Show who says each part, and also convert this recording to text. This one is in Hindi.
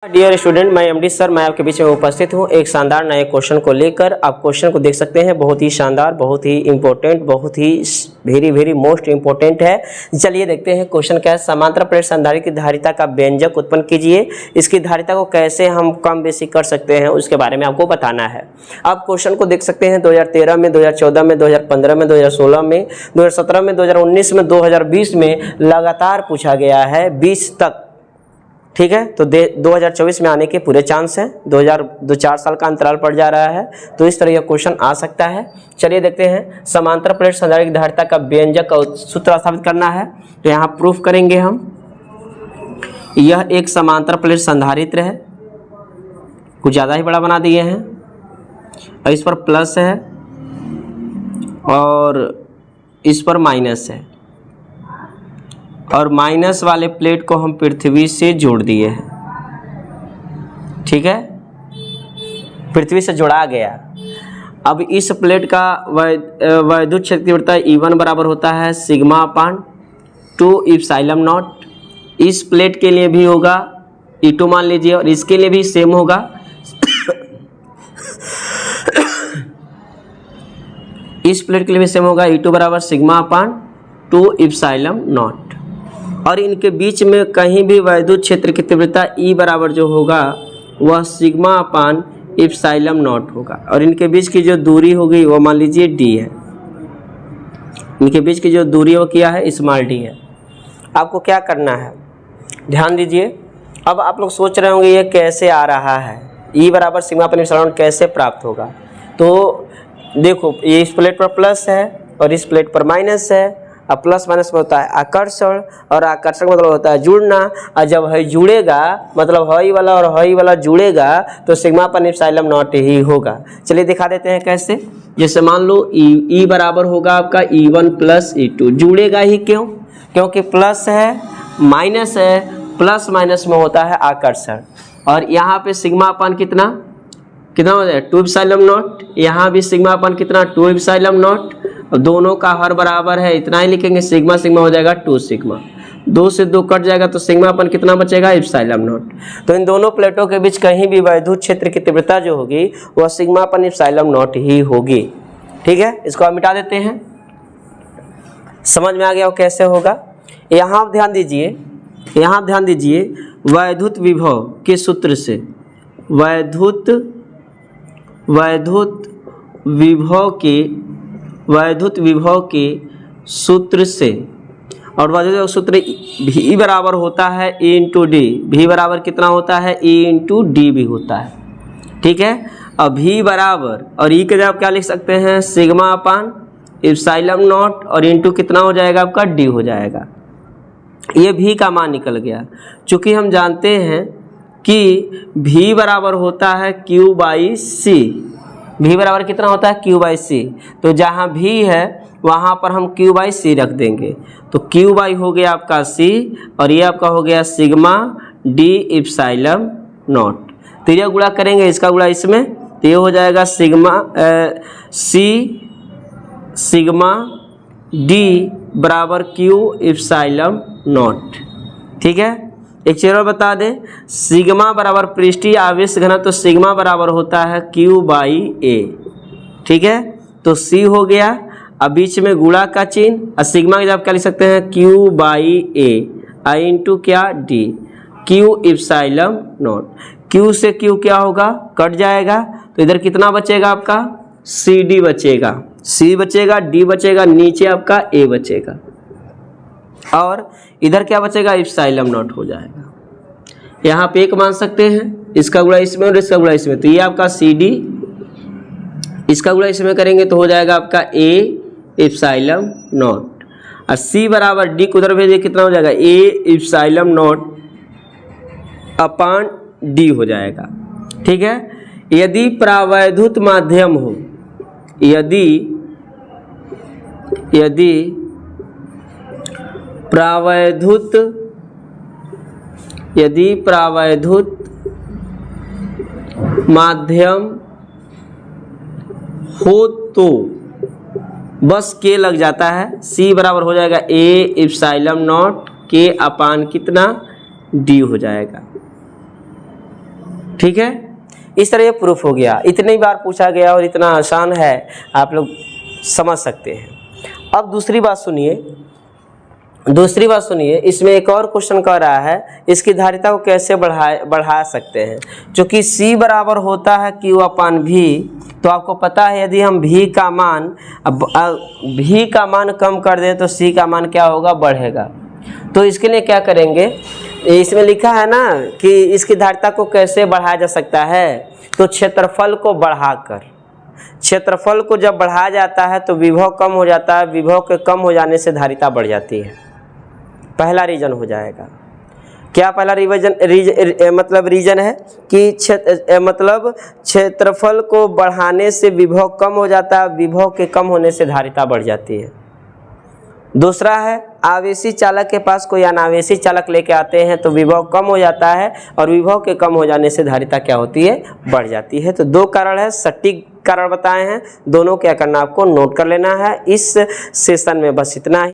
Speaker 1: डियर स्टूडेंट, मैं एमडी सर मैं आपके बीच में उपस्थित हूँ एक शानदार नए क्वेश्चन को लेकर। आप क्वेश्चन को देख सकते हैं, बहुत ही शानदार, बहुत ही इम्पोर्टेंट, बहुत ही वेरी मोस्ट इम्पोर्टेंट है। चलिए देखते हैं क्वेश्चन क्या है। समांतर प्लेट संधारित्र की धारिता का व्यंजक उत्पन्न कीजिए। इसकी धारिता को कैसे हम कम बेसी कर सकते हैं उसके बारे में आपको बताना है। आप क्वेश्चन को देख सकते हैं 2013 में, 2014 में, 2015 में, 2016 में, 2017 में, 2019 में, 2020 में लगातार पूछा गया है 20 तक। ठीक है, तो 2024 में आने के पूरे चांस हैं। 4 साल का अंतराल पड़ जा रहा है, तो इस तरह यह क्वेश्चन आ सकता है। चलिए देखते हैं। समांतर प्लेट संधारित्र की धारिता का व्यंजक का सूत्र स्थापित करना है, तो यहाँ प्रूफ करेंगे हम। यह एक समांतर प्लेट संधारित्र है, कुछ ज़्यादा ही बड़ा बना दिए हैं, और इस पर प्लस है और इस पर माइनस है, और माइनस वाले प्लेट को हम पृथ्वी से जोड़ दिए हैं। ठीक है, पृथ्वी से जोड़ा गया। अब इस प्लेट का वैद्युत क्षेत्र तीव्रता E1 बराबर होता है सिग्मा अपान 2 इप्सिलॉन नॉट। इस प्लेट के लिए भी होगा E2 मान लीजिए, और इसके लिए भी सेम होगा। इस प्लेट के लिए भी सेम होगा E2 बराबर सिग्मा अपान 2 इप्सिलॉन नॉट। और इनके बीच में कहीं भी वैद्युत क्षेत्र की तीव्रता E बराबर जो होगा वह सिग्मा अपान इप्सिलॉन नॉट होगा। और इनके बीच की जो दूरी होगी वो मान लीजिए D है। इनके बीच की जो दूरी वो क्या है, स्मॉल d है। आपको क्या करना है, ध्यान दीजिए। अब आप लोग सोच रहे होंगे ये कैसे आ रहा है, E बराबर सिग्मा अपान इप्सिलॉन नॉट कैसे प्राप्त होगा। तो देखो, ये इस प्लेट पर प्लस है और इस प्लेट पर माइनस है। अब प्लस माइनस में होता है आकर्षण, और आकर्षण का मतलब होता है जुड़ना। और जब है जुड़ेगा, मतलब हई वाला और हई वाला जुड़ेगा, तो सिग्मा अपान इप्सिलॉन नॉट ही होगा। चलिए दिखा देते हैं कैसे। जैसे मान लो E बराबर होगा आपका E1 प्लस E2। जुड़ेगा ही क्यों? क्योंकि प्लस है माइनस है, प्लस माइनस में होता है आकर्षण। और यहाँ पे सिग्मा अपान कितना हो जाए 2 इप्सिलॉन नॉट। यहाँ भी सिग्मा अपान कितना 2 इप्सिलॉन नॉट। दोनों का हर बराबर है, इतना ही लिखेंगे। सिग्मा सिग्मा हो जाएगा 2 सिग्मा, 2 से 2 कट जाएगा, तो सिग्मा अपन कितना बचेगा इप्सिलॉन नॉट। तो इन दोनों प्लेटों के बीच कहीं भी वैद्युत क्षेत्र की तीव्रता जो होगी वह सिग्मा अपन इप्सिलॉन नॉट ही होगी। ठीक है, इसको हम मिटा देते हैं। समझ में आ गया वो कैसे होगा। यहाँ आप ध्यान दीजिए, यहाँ ध्यान दीजिए। वैद्युत विभव के सूत्र से, वैद्युत विभव के सूत्र से, और वैद्युत सूत्र V बराबर होता है E इंटू डी। V बराबर कितना होता है, E इंटू डी भी होता है। ठीक है, अब V बराबर और E के जगह आप क्या लिख सकते हैं, सिग्मा अपान इप्सिलॉन नॉट, और इंटू कितना हो जाएगा आपका D हो जाएगा। ये V का मान निकल गया। चूँकि हम जानते हैं कि V बराबर होता है Q बाई C। V बराबर कितना होता है Q बाई C। तो जहाँ V है वहाँ पर हम Q बाई C रख देंगे। तो Q बाई हो गया आपका C, और ये आपका हो गया सिग्मा D इप्सिलॉन नॉट। तो ये गुणा करेंगे, इसका गुणा इसमें, तो ये हो जाएगा सिग्मा C सिग्मा D बराबर Q इप्सिलॉन नॉट। ठीक है, एक चीज और बता दें, सिग्मा बराबर पृष्ठीय आवेश घनत्व, तो सिग्मा बराबर होता है Q बाई A। ठीक है, तो C हो गया। अब बीच में गुणा का चिन्ह, और सिग्मा की जगह आप क्या लिख सकते हैं Q by A, I into क्या D, Q epsilon not. Q से Q क्या होगा, कट जाएगा, तो इधर कितना बचेगा आपका CD बचेगा, C बचेगा, D बचेगा, नीचे आपका A बचेगा, और इधर क्या बचेगा इप्सिलॉन नॉट हो जाएगा। यहाँ पे एक मान सकते हैं, इसका गुणा इसमें और इसका गुणा इसमें, तो ये आपका CD, इसका गुणा इसमें करेंगे तो हो जाएगा आपका A इप्सिलॉन नॉट, और C बराबर D को उधर भेजिए, कितना हो जाएगा A epsilon not upon D हो जाएगा। ठीक है, यदि प्रावैद्युत माध्यम हो, यदि प्रावैद्युत माध्यम हो तो बस K लग जाता है। C बराबर हो जाएगा A इप्सिलॉन नॉट K अपान कितना D हो जाएगा। ठीक है, इस तरह ये प्रूफ हो गया। इतनी बार पूछा गया और इतना आसान है, आप लोग समझ सकते हैं। अब दूसरी बात सुनिए, इसमें एक और क्वेश्चन कह रहा है इसकी धारिता को कैसे बढ़ा सकते हैं। चूँकि C बराबर होता है Q/V, तो आपको पता है यदि हम V का मान कम कर दें तो C का मान क्या होगा, बढ़ेगा। तो इसके लिए क्या करेंगे, इसमें लिखा है ना कि इसकी धारिता को कैसे बढ़ाया जा सकता है, तो क्षेत्रफल को जब बढ़ाया जाता है तो विभव कम हो जाता है, विभव के कम हो जाने से धारिता बढ़ जाती है। पहला रीजन हो जाएगा। क्या पहला रीजन है कि क्षेत्रफल को बढ़ाने से विभव कम हो जाता है, विभव के कम होने से धारिता बढ़ जाती है। दूसरा है आवेशी चालक के पास कोई अनावेशी चालक लेके आते हैं तो विभव कम हो जाता है और विभव के कम हो जाने से धारिता क्या होती है, बढ़ जाती है। तो दो कारण है, सटीक कारण बताए हैं, दोनों क्या करना आपको नोट कर लेना है। इस सेशन में बस इतना ही।